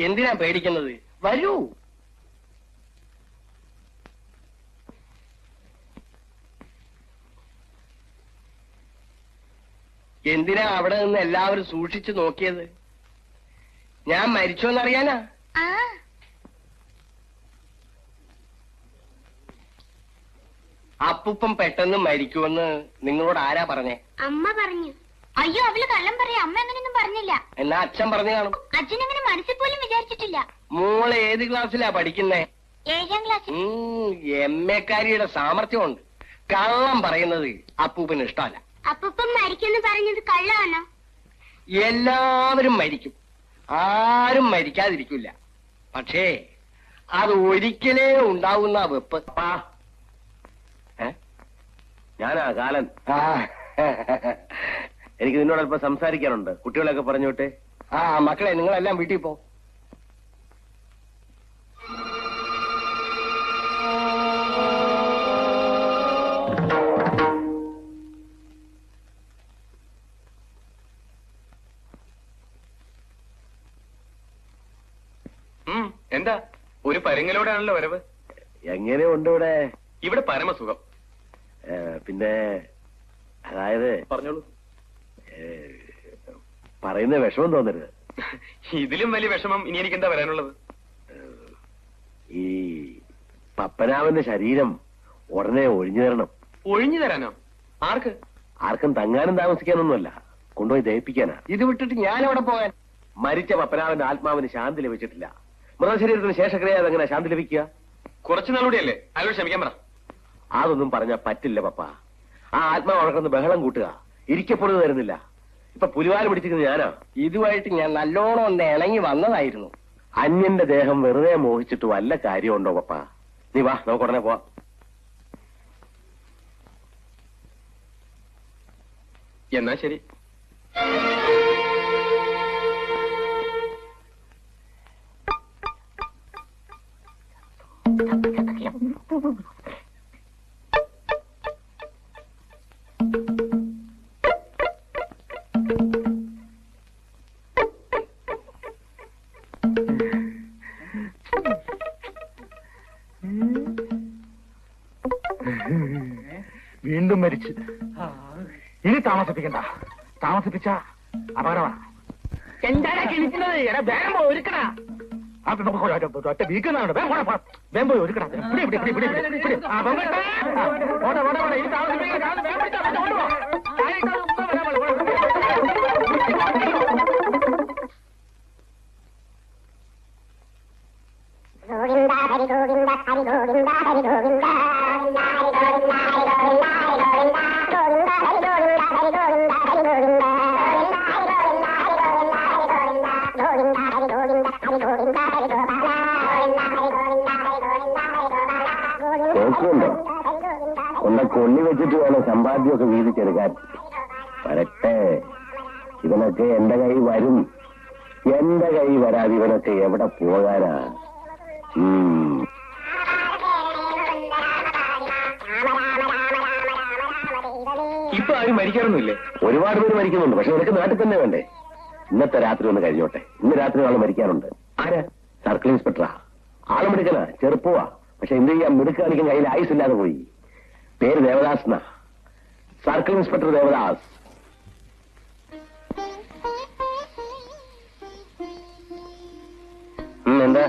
എന്തിനാ പേടിക്കുന്നത്? വരൂ. എന്തിനാ അവിടെ നിന്ന് എല്ലാവരും സൂക്ഷിച്ചു നോക്കിയത്? ഞാൻ മരിച്ചോന്നറിയാനാ? അപ്പൂപ്പൻ പെട്ടെന്ന് മരിക്കുമെന്ന് നിങ്ങളോട് ആരാ പറഞ്ഞേ? അമ്മ പറഞ്ഞു. അയ്യോ, അവള് കള്ളം പറയാ. അമ്മ അങ്ങനെയൊന്നും പറഞ്ഞില്ല. എന്നാ അച്ഛൻ പറഞ്ഞു കാണും. അച്ഛൻ അങ്ങനെ മനസ്സിൽ പോലും വിചാരിച്ചിട്ടില്ല. മോള് ഏത് ക്ലാസ്സിലാ പഠിക്കുന്നേ? 7ാം ക്ലാസ്സിൽ. എമ്മേക്കാരിയുടെ സാമർത്ഥ്യമുണ്ട്. കള്ളം പറയുന്നത് അപ്പൂപ്പന് ഇഷ്ടമല്ല. അപ്പൂപ്പൻ മരിക്കുമെന്ന് പറഞ്ഞത് കള്ളമാണോ? എല്ലാവരും മരിക്കും, ആരും മരിക്കാതിരിക്കില്ല. പക്ഷേ അത് ഒരിക്കലേ ഉണ്ടാവുന്ന വെപ്പ്. ഞാനാ കാലൻ. എനിക്ക് നിന്നോട് അല്പം സംസാരിക്കാനുണ്ട്. കുട്ടികളൊക്കെ പറഞ്ഞോട്ടെ. മക്കളെ, നിങ്ങളെല്ലാം വീട്ടിൽ പോ. എന്താ ഒരു പരുങ്ങലോടെയാണല്ലോ വരവ്? എങ്ങനെയുണ്ട് ഇവിടെ? ഇവിടെ പരമസുഖം. പിന്നെ അതായത് പറഞ്ഞോളൂ. പറയുന്ന വിഷമം തോന്നരുത്. ഇതിലും വലിയ വിഷമം ഇനി എനിക്ക് എന്താ വരാനുള്ളത്? ഈ പപ്പനാവന്റെ ശരീരം ഉടനെ ഒഴിഞ്ഞു തരണം. ഒഴിഞ്ഞു തരാനോ? ആർക്ക്? ആർക്കും തങ്ങാനും താമസിക്കാനൊന്നുമല്ല, കൊണ്ടുപോയി ദഹിപ്പിക്കാനാ. ഇത് വിട്ടിട്ട് ഞാൻ അവിടെ പോകാൻ? മരിച്ച പപ്പനാവന്റെ ആത്മാവിന് ശാന്തി ലഭിച്ചിട്ടില്ല. മൃതശരീരത്തിന് ശേഷക്രിയ അതെങ്ങനെ ശാന്തി ലഭിക്കുക? കുറച്ചു നാളുകൂടിയല്ലേ, അയാളോട് ക്ഷമിക്കാൻ പറ. അതൊന്നും പറഞ്ഞാ പറ്റില്ല പപ്പ. ആ ആത്മാവ് ഉണർന്ന് ബഹളം കൂട്ടുക, ഇരിക്കപ്പെടുക തരുന്നില്ല. ഇപ്പൊ പുലിവാല് പിടിച്ചിരിക്കുന്നത് ഞാനാ. ഇതുമായിട്ട് ഞാൻ നല്ലോണം ഒന്ന് ഇണങ്ങി വന്നതായിരുന്നു. അന്യന്റെ ദേഹം വെറുതെ മോഹിച്ചിട്ട് വല്ല കാര്യമുണ്ടോ പപ്പ? നീ വാ, നമുക്ക് ഉടനെ പോവാം. എന്നാ ശരി. വീണ്ടും മരിച്ച്. ഇനി താമസിപ്പിക്കണ്ട. താമസിപ്പിച്ച അപകടമാണ്. എന്താണ് കിണിക്കുന്നത്? എടാ വേഗം പോയി ഒരുക്കടാ. ഒറ്റ വീക്കുന്നുണ്ട്. വേഗം പോയി ഒരുക്കടാ. ഇനി താമസിപ്പിക്കാൻ കൊണ്ട കൊള്ളി വെച്ചിട്ട് വേണം സമ്പാദ്യമൊക്കെ വീതിച്ചെടുക്കാൻ. വരട്ടെ, ഇവനൊക്കെ എന്റെ കൈ വരും. എന്റെ കൈ വരാതെ ഇവനൊക്കെ എവിടെ പോകാനാ? ഇപ്പൊ ആരും മരിക്കാറൊന്നുമില്ലേ? ഒരുപാട് പേര് മരിക്കുന്നുണ്ട്. പക്ഷെ നിനക്ക് നാട്ടിൽ തന്നെ വേണ്ടേ? ഇന്നത്തെ രാത്രി ഒന്ന് കഴിഞ്ഞോട്ടെ. ഇന്ന് രാത്രി ആള് മരിക്കാനുണ്ട്. ആരാ? സർക്കിൾ ഇൻസ്പെക്ടറാ. ആള് മിടുക്കനാ, ചെറുപ്പവാ. പക്ഷെ എന്ത് ചെയ്യാൻ, മിടുക്കാണിക്കും കയ്യിൽ ആയുസില്ലാതെ പോയി. പേര് ദേവദാസ് എന്നാ. Circle inspector Devadas. എന്താ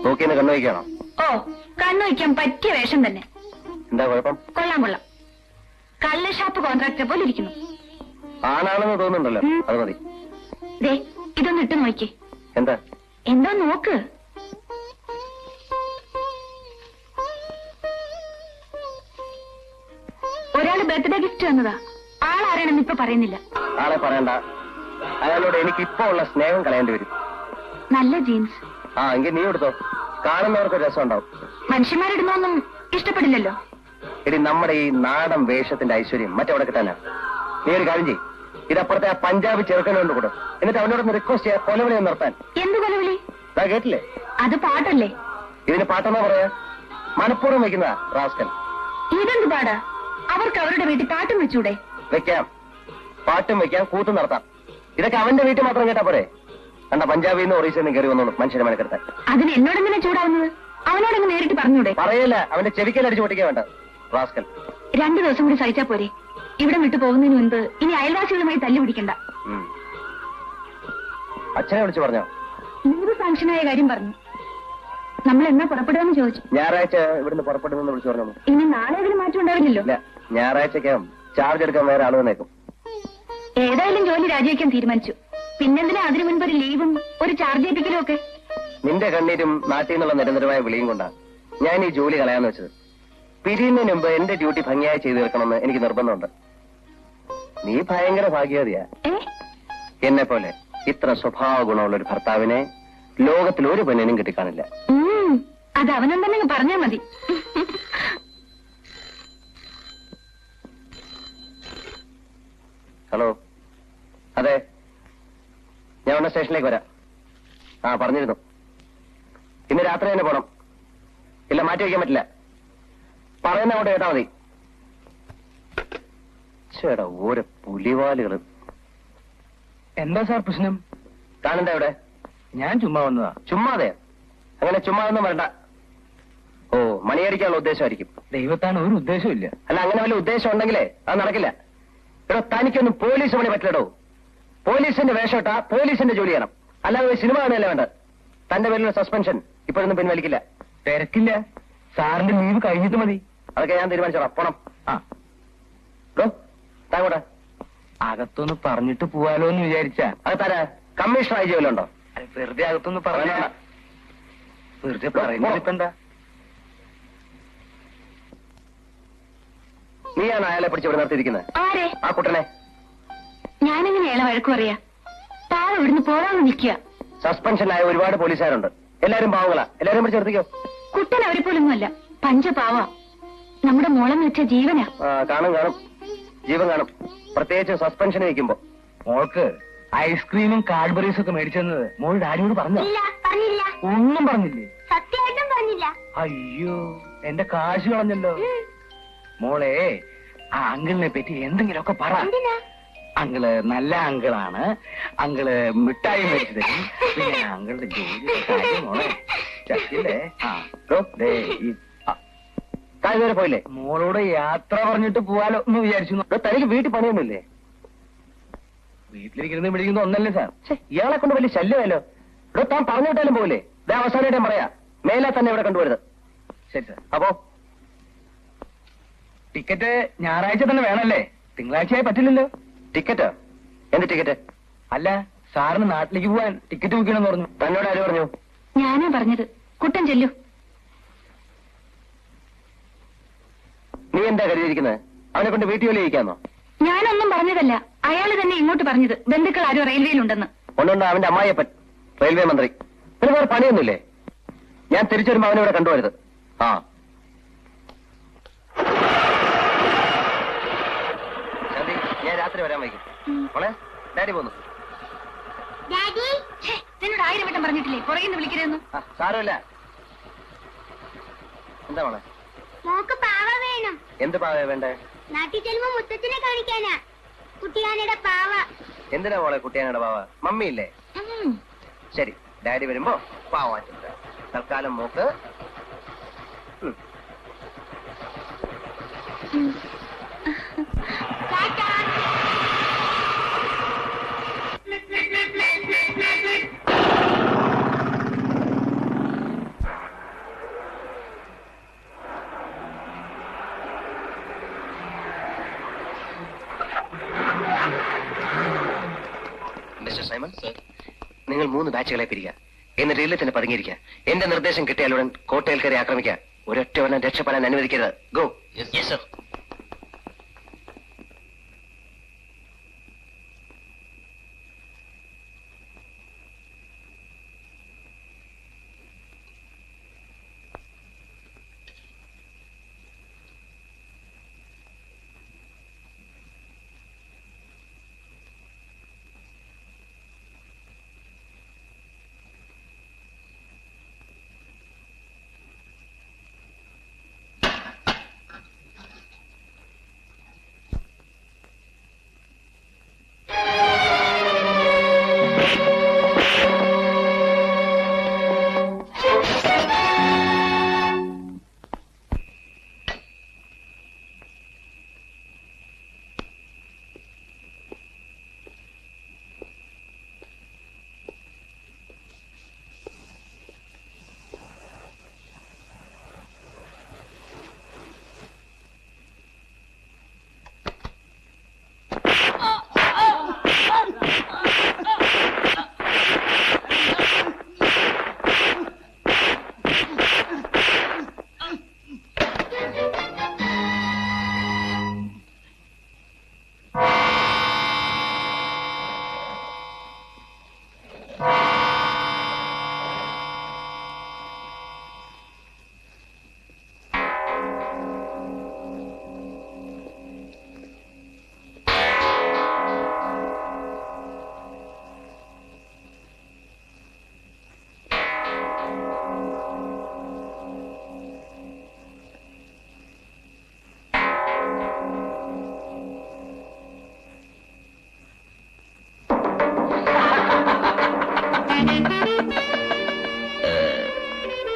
നോക്കിയെന്നെ കണ്ണു വയ്ക്കാണോ? ഓ, കണ്ണു വയ്ക്കാൻ പറ്റിയ വേഷം തന്നെ. എന്താ കുഴപ്പം? കൊള്ളാം കൊള്ളാം. കള്ള ഷാപ്പ് കോൺട്രാക്ടറെ പോലെ ഇരിക്കുന്നു. ആണാണെന്ന് തോന്നുന്നുണ്ടല്ലോ, അത് മതി. ദേ, ഇതൊന്ന് ഇട്ട് നോക്കി. എന്താ? എന്തോ നോക്ക്. ഒരാള് ബർത്ത്ഡേ ഗിഫ്റ്റ് തന്നതാ. ആളാരാണെന്ന് ഇപ്പൊ പറയുന്നില്ല. ആളെ പറയണ്ട. അയാളോട് എനിക്ക് ഇപ്പൊ ഉള്ള സ്നേഹം കളയേണ്ടി വരും. നല്ല ജീൻസ്. എങ്കിൽ നീ എടുത്തോ. കാണുന്നവർക്ക് രസം ഉണ്ടാവും. മനുഷ്യന്മാരിടുന്നൊന്നും ഇഷ്ടപ്പെടില്ലല്ലോ. എടി, നമ്മുടെ ഈ നാടൻ വേഷത്തിന്റെ ഐശ്വര്യം മറ്റെവിടെ കിട്ടാനാ? നീ ഒരു കാര്യം ചെയ്യ്, ഇതപ്പുറത്തെ ആ പഞ്ചാബ് ചെറുക്കനോണ്ട് കൊടു. എന്നിട്ട് അവനോടൊന്ന് റിക്വസ്റ്റ് ചെയ്യാം കൊലവിളി നിർത്താൻ. എന്ത് കൊലവിളി? കേട്ടില്ലേ? അത് പാട്ടല്ലേ? ഇതിന് പാട്ടെന്നാ പറയാ? മനഃപൂർവ്വം വെക്കുന്ന റാസ്കൽ. ഇതെന്ത് പാടാ? അവർക്ക് അവരുടെ വീട്ടിൽ പാട്ടും വെച്ചൂടെ? വെക്കാം, പാട്ടും വെക്കാം, കൂത്തും നടത്താം. ഇതൊക്കെ അവന്റെ വീട്ടിൽ മാത്രം കേട്ടാ പോരെ? കണ്ട പഞ്ചാബിൽ നിന്ന് ഒറീസയിൽ നിന്ന് കയറി വന്നോളൂ മനുഷ്യനെ മെനക്കെടുത്താൻ. അതിന് എന്നോടെങ്ങനെ ചൂടാവുന്നത്? അവനോടങ്ങ് നേരിട്ട് പറഞ്ഞൂടെ? പറയല്ല, അവന്റെ ചെവിക്കൽ അടിച്ചു പൊട്ടിക്കാൻ വേണ്ട റാസ്കൽ. 2 ദിവസം കൂടി സഹിച്ചാ പോരെ? ഇവിടെ വിട്ടു പോകുന്നതിന് മുൻപ് ഇനി അയൽവാസികളുമായി തല്ലു പിടിക്കണ്ട. അച്ഛനെ വിളിച്ചു പറഞ്ഞോ? ലീവ് സാങ്ഷനായ കാര്യം പറഞ്ഞു. നമ്മൾ എന്നാ പുറപ്പെടുമെന്ന് ചോദിച്ചു. ഞായറാഴ്ച ഇവിടുന്ന് പുറപ്പെടുമെന്ന് വിളിച്ചു പറഞ്ഞു. ഇനി നാളെ അതിന് മാറ്റം ഉണ്ടാവില്ലല്ലോ? ഇല്ല, ഞായറാഴ്ചക്കകം ചാർജ് എടുക്കാൻ വേറെ ആള് വന്നേക്കും. ഏതായാലും ജോലി രാജിവെക്കാൻ തീരുമാനിച്ചു. പിന്നെന്തിനാ അതിനു മുൻപ് ഒരു ലീവും ഒരു ചാർജ് ഏൽപ്പിക്കലും ഒക്കെ? നിന്റെ കണ്ണീരും നാട്ടിൽ നിന്നുള്ള നിരന്തരമായ വിളിയും കൊണ്ടാണ് ഞാൻ ഈ ജോലി കളയാന്ന് വെച്ചത്. പിരിയുന്നതിന് മുമ്പ് എന്റെ ഡ്യൂട്ടി ഭംഗിയായി ചെയ്തു തീർക്കണമെന്ന് എനിക്ക് നിർബന്ധമുണ്ട്. നീ ഭയങ്കര ഭാഗ്യവതിയാ. എന്നെ പോലെ ഇത്ര സ്വഭാവ ഗുണമുള്ള ഒരു ഭർത്താവിനെ ലോകത്തിൽ ഒരു പെണ്ണിനും കിട്ടിക്കാണില്ല. അത് അവനെന്തെങ്കിലും പറഞ്ഞാ മതി. ഹലോ, അതെ, ഞാൻ ഉടനെ സ്റ്റേഷനിലേക്ക് വരാം. പറഞ്ഞിരുന്നു. ഇന്ന് രാത്രി തന്നെ പോണം. ഇല്ല, മാറ്റി വയ്ക്കാൻ പറ്റില്ല. പറയുന്ന അങ്ങോട്ട് കേട്ടാ മതി. ചേടാ, ഓരോ പുലിവാലുകള്. എന്താ സാർ പ്രശ്നം? കാണണ്ട എവിടെ? ഞാൻ ചുമ്മാ വന്നതാ. ചുമ്മാതെ? അങ്ങനെ ചുമ്മാതൊന്നും വരണ്ട. ഓ, മണിയടിക്കാനുള്ള ഉദ്ദേശമായിരിക്കും. ദൈവത്താണ് ഒരു ഉദ്ദേശവും ഇല്ല. അല്ല, അങ്ങനെ വല്ല ഉദ്ദേശം ഉണ്ടെങ്കിലേ അത് നടക്കില്ല. ഇവിടെ തനിക്കൊന്നും പോലീസ് പണി പറ്റില്ലടോ. പോലീസിന്റെ വേഷം ഇട്ടാ പോലീസിന്റെ ജോലി ചെയ്യണം, അല്ലാതെ സിനിമ കാണുകയല്ലേ വേണ്ട. തന്റെ പേരിലുള്ള സസ്പെൻഷൻ ഇപ്പോഴൊന്നും പിൻവലിക്കില്ല. തിരക്കില്ല, സാറിന്റെ ലീവ് കഴിഞ്ഞിട്ട് മതി. അതൊക്കെ ഞാൻ തീരുമാനിച്ചോളാം. പോണം. താങ്കോട്ടെ അകത്തൊന്ന് പറഞ്ഞിട്ട് പോവാലോ എന്ന് വിചാരിച്ചാ. അത് തരാ കമ്മീഷണർ ആയി ജോലിയുണ്ടോ? വെറുതെ അകത്തൊന്ന് പറഞ്ഞ വെറുതെ പറയുന്നത് ഇപ്പൊ എന്താ? നീയാണ് അയാളെ പിടിച്ച് ഇവിടെ നിർത്തിയിരിക്കുന്നത്? ആരെ? ആ കുട്ടനെ. ഞാനെങ്ങനെ അയാളെ വഴക്കു പറയാ? താഴെ ഇവിടുന്ന് പോരാന്ന് നിൽക്കുക. സസ്പെൻഷനായ ഒരുപാട് പോലീസുകാരുണ്ട്. എല്ലാരും പാവങ്ങളാ. എല്ലാരും പിടിച്ച് നിർത്തിക്കോ. കുട്ടൻ അവരെ പോലൊന്നുമല്ല, പഞ്ചപാവ. നമ്മുടെ മോളെന്ന് വെച്ച ജീവനാ. കാണും കാണും, ജീവൻ കാണും. പ്രത്യേകിച്ച് സസ്പെൻഷൻ വയ്ക്കുമ്പോ. മോൾക്ക് ഐസ്ക്രീമും കാഡ്ബറീസും ഒക്കെ മേടിച്ചെന്നത് മോൾ ഡാഡിയോട് പറഞ്ഞു? പറഞ്ഞില്ല. ഒന്നും പറഞ്ഞില്ലേ? സത്യമായിട്ടും പറഞ്ഞില്ല. അയ്യോ, എന്റെ കാശ് കളഞ്ഞല്ലോ. മോളെ, ആ അങ്കിളിനെ പറ്റി എന്തെങ്കിലുമൊക്കെ പറ. അങ്കിള് നല്ല അങ്കിളാണ്, അങ്കിള് മിഠായി മേടിച്ചു തരും, പിന്നെ അങ്കിളുടെ ജോലി മോളെ ചത്തില്ലേ. കാര്യം പോയില്ലേ? മോളോട് യാത്ര പറഞ്ഞിട്ട് പോവാലോ എന്ന് വിചാരിച്ചു. തനിക്ക് വീട്ടിൽ പണിയൊന്നുമില്ലേ? വീട്ടിലിരിക്കുന്നത് പിടിക്കുന്ന ഒന്നല്ലേ സാർ? ഇയാളെ കൊണ്ട് വലിയ ശല്യമല്ലോ. ഇവിടെ താൻ പറഞ്ഞു വിട്ടാലും പോകില്ലേ? ഇതേ അവസാനമായിട്ട് പറയാ, മേലെ തന്നെ ഇവിടെ കണ്ടുവരുത്. ശരി സാർ. അപ്പോ ടിക്കറ്റ് ഞായറാഴ്ച തന്നെ വേണല്ലേ? തിങ്കളാഴ്ചയായി പറ്റില്ലല്ലോ. ടിക്കറ്റ്? എന്ത് ടിക്കറ്റ്? അല്ല, സാറിന് നാട്ടിലേക്ക് പോവാൻ ടിക്കറ്റ് ബുക്ക് ചെയ്യണമെന്ന് പറഞ്ഞു. തന്നോട് ആര് പറഞ്ഞു? ഞാനാ പറഞ്ഞത്. കുട്ടൻ ചെല്ലു. നീ എന്താ കരുതിയിരിക്കുന്നത്? അവനെ കൊണ്ട് വീട്ടിൽ ജോലി ചെയ്യിക്കാന്നോ? ഞാനൊന്നും പറഞ്ഞതല്ല, അയാള് തന്നെ ഇങ്ങോട്ട് പറഞ്ഞത്. ബന്ധുക്കൾ ആരോ റെയിൽവേയിലുണ്ടെന്ന്. ഒന്നുണ്ട്, അവന്റെ അമ്മായിയപ്പൻ റെയിൽവേ മന്ത്രി. പിന്നെ വേറെ പണിയൊന്നുമില്ലേ? ഞാൻ തിരിച്ചു വരുമ്പോ അവനെ ഇവിടെ കണ്ടുവരുത്. ഞാൻ രാത്രി വരാൻ വൈകും. മോളെ, ഡാഡി പോന്നു. എന്നോട് 1000 വട്ടം പറഞ്ഞിട്ടില്ലേ പുറകിന്ന് വിളിക്കരുതെന്ന്? സാരമില്ല. എന്താ മോളെ? മോക്ക് പാവ വേണം. എന്ത് പാവ വേണ്ടേ? നാട്ടിൽ ചെല്ലുമ്പോ മുത്തച്ഛനെ കാണിക്കാനാ. കുട്ടിയാനയുടെ പാവ. എന്തിനാ മോളെ കുട്ടിയാനയുടെ പാവ? മമ്മിയില്ലേ? ശരി, ഡാഡി വരുമ്പോ പാവ വാങ്ങിച്ചിട്ട് തൽക്കാലം മോക്ക്. മിസ്റ്റർ സൈമൺ, നിങ്ങൾ 3 ബാച്ചുകളെ പിരിക്കുക. എന്നിട്ട് ഇതിൽ തന്നെ പതുങ്ങിയിരിക്കുക. എന്റെ നിർദ്ദേശം കിട്ടിയാലുടൻ കോട്ടയിൽ കയറി ആക്രമിക്കുക. ഒരൊറ്റവണ്ണം രക്ഷപ്പെടാൻ അനുവദിക്കരുത്. Go. Yes sir.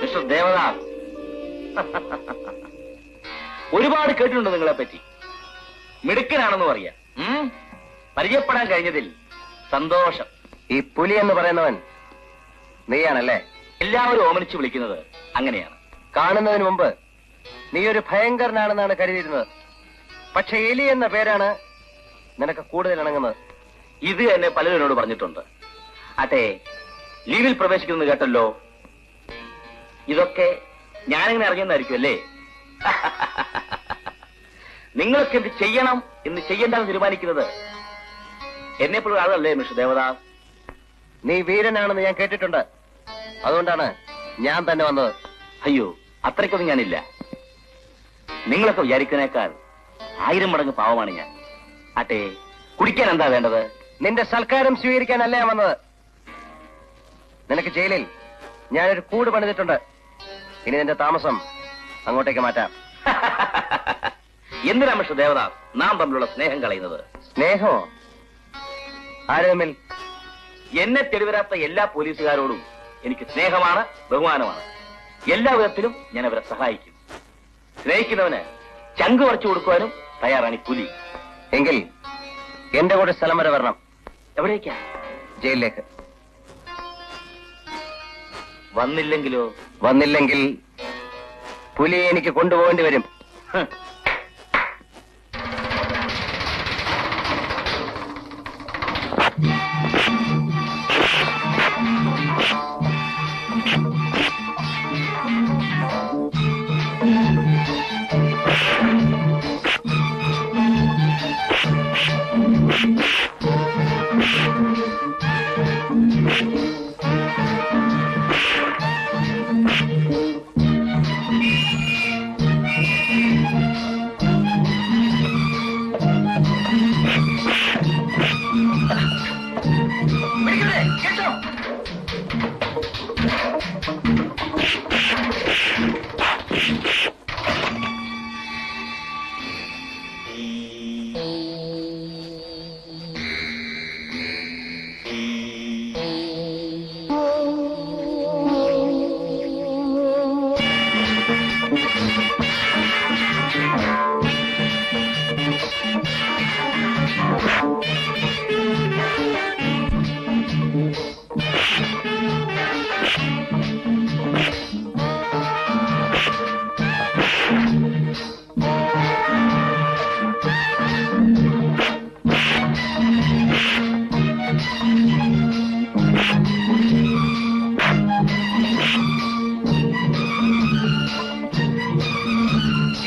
Mister Devadas, ഒരുപാട് കേട്ടിട്ടുണ്ട് നിങ്ങളെ പറ്റി. മിടുക്കനാണെന്ന് പറയാ. പരിചയപ്പെടാൻ കഴിഞ്ഞതിൽ സന്തോഷം. ഈ പുലി എന്ന് പറയുന്നവൻ നീയാണല്ലേ? എല്ലാവരും ഓമനിച്ച് വിളിക്കുന്നത് അങ്ങനെയാണ്. കാണുന്നതിന് മുമ്പ് നീ ഒരു ഭയങ്കരനാണെന്നാണ് കരുതിയിരുന്നത്. പക്ഷെ എലി എന്ന പേരാണ് നിനക്ക് കൂടുതൽ ഇണങ്ങുന്നത്. ഇത് എന്നെ പലരും എന്നോട് പറഞ്ഞിട്ടുണ്ട്. അതെ, ലീവിൽ പ്രവേശിക്കുന്നത് കേട്ടല്ലോ. ഇതൊക്കെ ഞാനിങ്ങനെ അറിയുന്നതായിരിക്കും അല്ലേ? നിങ്ങൾക്ക് എന്ത് ചെയ്യണം എന്ന് ചെയ്യേണ്ടെന്ന് തീരുമാനിക്കുന്നത് എന്നെപ്പോഴും ആളല്ലേ മിസ്റ്റർ ദേവദാസ്? നീ വീരനാണെന്ന് ഞാൻ കേട്ടിട്ടുണ്ട്. അതുകൊണ്ടാണ് ഞാൻ തന്നെ വന്നത്. അയ്യോ, അത്രയ്ക്കൊന്നും ഞാനില്ല. നിങ്ങളൊക്കെ വിചാരിക്കുന്നേക്കാൾ 1000 മടങ്ങ് പാവമാണ് ഞാൻ. അട്ടെ, കുടിക്കാൻ എന്താ വേണ്ടത്? നിന്റെ സൽക്കാരം സ്വീകരിക്കാനല്ല ഞാൻ വന്നത്. നിനക്ക് ജയിലിൽ ഞാനൊരു കൂട് പണിതിട്ടുണ്ട്. ഇനി നിന്റെ താമസം അങ്ങോട്ടേക്ക് മാറ്റാം. എന്തിനാ മിസ്റ്റർ ദേവദാസ് നാം തമ്മിലുള്ള സ്നേഹം കളയുന്നത്? സ്നേഹമോ? ആര് തമ്മിൽ? എന്നെ തെളിവരാത്ത എല്ലാ പോലീസുകാരോടും എനിക്ക് സ്നേഹമാണ്, ബഹുമാനമാണ്. എല്ലാ വിധത്തിലും ഞാൻ അവരെ സഹായിക്കും. സ്നേഹിക്കുന്നവന് ചങ്ക് പറിച്ചു കൊടുക്കുവാനും തയ്യാറാണ് ഈ പുലി. എങ്കിൽ എന്റെ കൂടെ സ്ഥലം വരെ വരണം. എവിടേക്കാ? ജയിലിലേക്ക്. വന്നില്ലെങ്കിലോ? വന്നില്ലെങ്കിൽ പുലിയെ എനിക്ക് കൊണ്ടുപോകേണ്ടി വരും.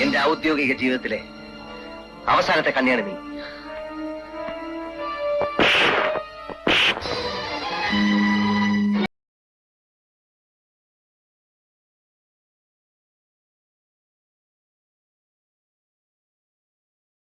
എന്റെ ഔദ്യോഗിക ജീവിതത്തിലെ അവസാനത്തെ കണ്ണിയാണ് നീ.